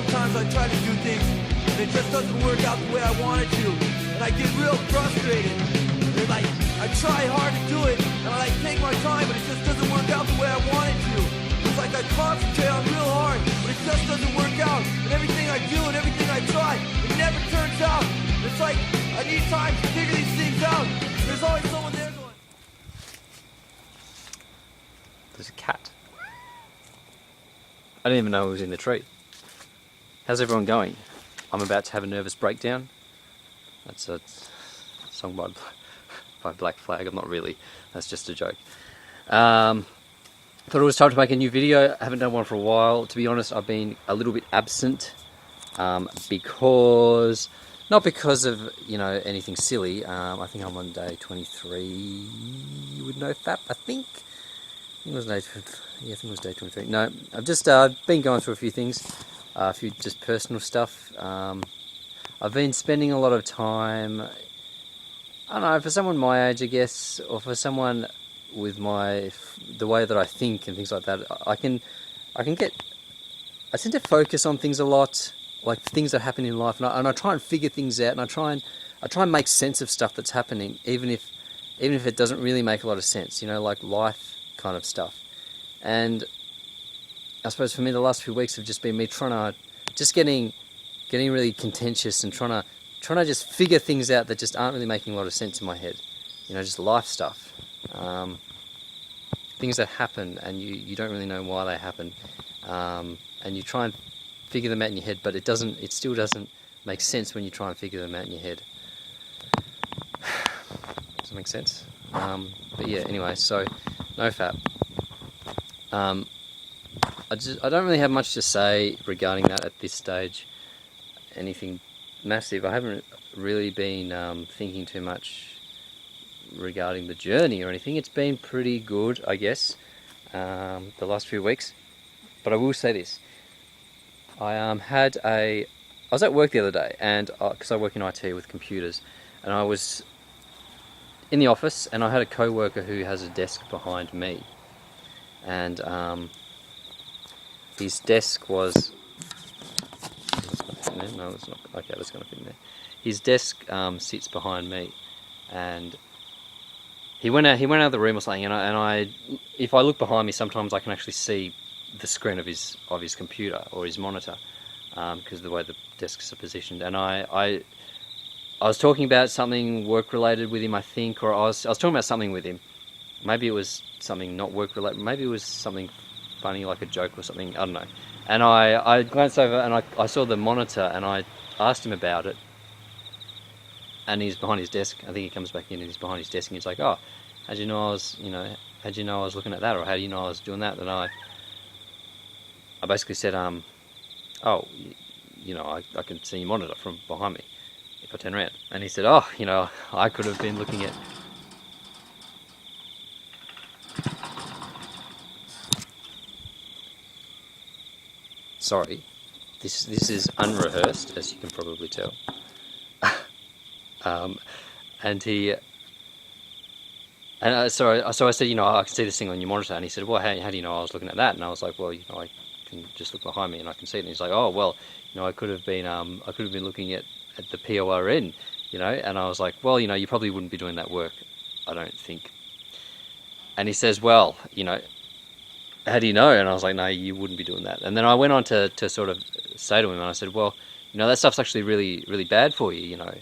sometimes I try to do things and it just doesn't work out the way I want it to. And I get real frustrated. And like, I try hard to do it and I like take my time, but it just doesn't work out the way I want it to. It's like I concentrate on real hard, but it just doesn't work out. And everything I do and everything I try, it never turns out. It's like I need time to figure these things out. There's always someone there going. There's a cat. I didn't even know it was in the tree. How's everyone going? I'm about to have a nervous breakdown. That's a song by Black Flag. I'm not really. That's just a joke. Thought it was time to make a new video. I haven't done one for a while. To be honest, I've been a little bit absent because, not because of, you know, anything silly. I think I'm on day 23 with Nofap, I think it was day 23. No, I've just been going through a few things, a few just personal stuff. I've been spending a lot of time, I don't know, for someone my age, I guess, or for someone with the way that I think and things like that, I tend to focus on things a lot, like things that happen in life, and I try and figure things out, and I try and make sense of stuff that's happening, even if it doesn't really make a lot of sense, you know, like life kind of stuff. And I suppose for me, the last few weeks have just been me getting really contentious and trying to just figure things out that just aren't really making a lot of sense in my head, you know, just life stuff. Things that happen and you don't really know why they happen, and you try and figure them out in your head, but it still doesn't make sense when you try and figure them out in your head. Does that make sense? But yeah, anyway, so Nofap. I don't really have much to say regarding that at this stage. Anything massive. I haven't really been thinking too much regarding the journey or anything. It's been pretty good, I guess, the last few weeks. But I will say this: I was at work the other day, and because I work in IT with computers, and I was in the office, and I had a co-worker who has a desk behind me, and his desk was. No, it's not. Okay, that's going to fit in there. His desk sits behind me, and he went out of the room or something, and I if I look behind me, sometimes I can actually see the screen of his computer or his monitor, because of the way the desks are positioned. And I was talking about something work related with him, I think, or I was talking about something with him. Maybe it was something not work related. Maybe it was something funny, like a joke or something. I don't know. And I glanced over and I saw the monitor, and I asked him about it. And he's behind his desk. I think he comes back in and he's behind his desk, and he's like, "Oh, how'd you know I was looking at that, or how do you know I was doing that?" And I basically said, "Oh, you know, I can see your monitor from behind me if I turn around." And he said, "Oh, you know, I could have been looking at." Sorry, this is unrehearsed, as you can probably tell. So I said, "You know, I can see this thing on your monitor." And he said, "Well, how do you know I was looking at that?" And I was like, "Well, you know, I can just look behind me and I can see it." And he's like, "Oh, well, you know, I could have been looking at the PORN, you know." And I was like, "Well, you know, you probably wouldn't be doing that work, I don't think." And he says, "Well, you know, how do you know?" And I was like, "No, you wouldn't be doing that." And then I went on to sort of say to him, and I said, "Well, you know, that stuff's actually really, really bad for you, you know."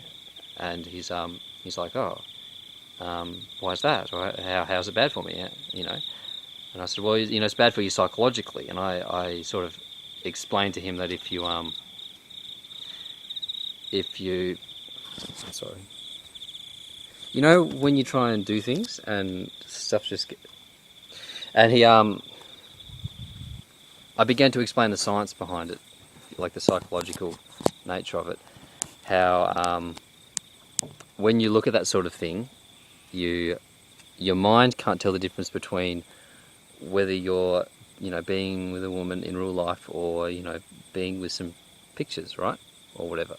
And he's like, "Oh, why is that? Or how's it bad for me?" You know. And I said, "Well, you know, it's bad for you psychologically." And I sort of explained to him that if you sorry, you know, when you try and do things and stuff and he I began to explain the science behind it, like the psychological nature of it, how when you look at that sort of thing, your mind can't tell the difference between whether you're, you know, being with a woman in real life or, you know, being with some pictures, right, or whatever.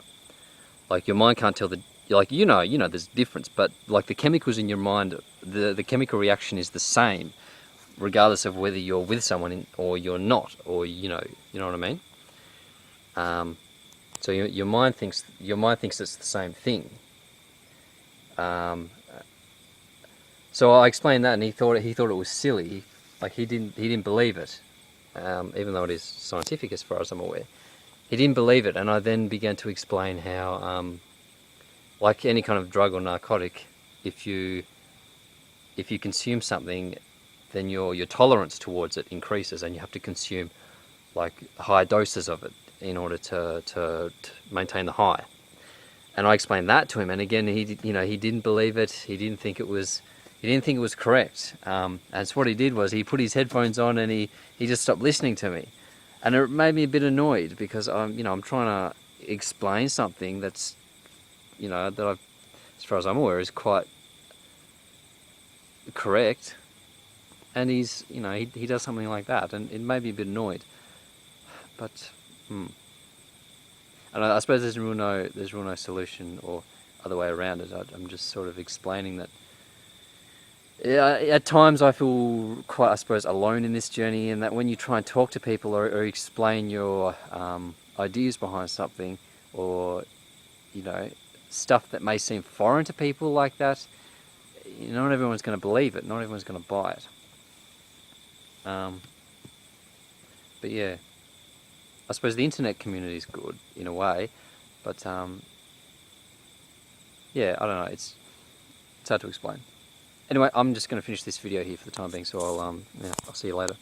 Like your mind can't tell you know there's a difference, but like the chemicals in your mind, the chemical reaction is the same regardless of whether you're with someone or you're not, or you know what I mean. So your mind thinks it's the same thing. So I explained that, and he thought it was silly. Like he didn't believe it, even though it is scientific as far as I'm aware. He didn't believe it, and I then began to explain how, like any kind of drug or narcotic, if you consume something, then your tolerance towards it increases, and you have to consume like high doses of it in order to maintain the high. And I explained that to him, and again, he didn't believe it. He didn't think it was correct. And so what he did was he put his headphones on, and he just stopped listening to me, and it made me a bit annoyed because I'm trying to explain something that's that I've, as far as I'm aware, is quite correct, and he does something like that, and it made me a bit annoyed. But and I suppose there's real no solution or other way around it. I'm just sort of explaining that. At times I feel quite, I suppose, alone in this journey, and that when you try and talk to people or explain your ideas behind something, or stuff that may seem foreign to people like that, not everyone's going to believe it. Not everyone's going to buy it. But yeah, I suppose the internet community is good in a way, but yeah, I don't know. It's hard to explain. Anyway, I'm just going to finish this video here for the time being, so I'll see you later.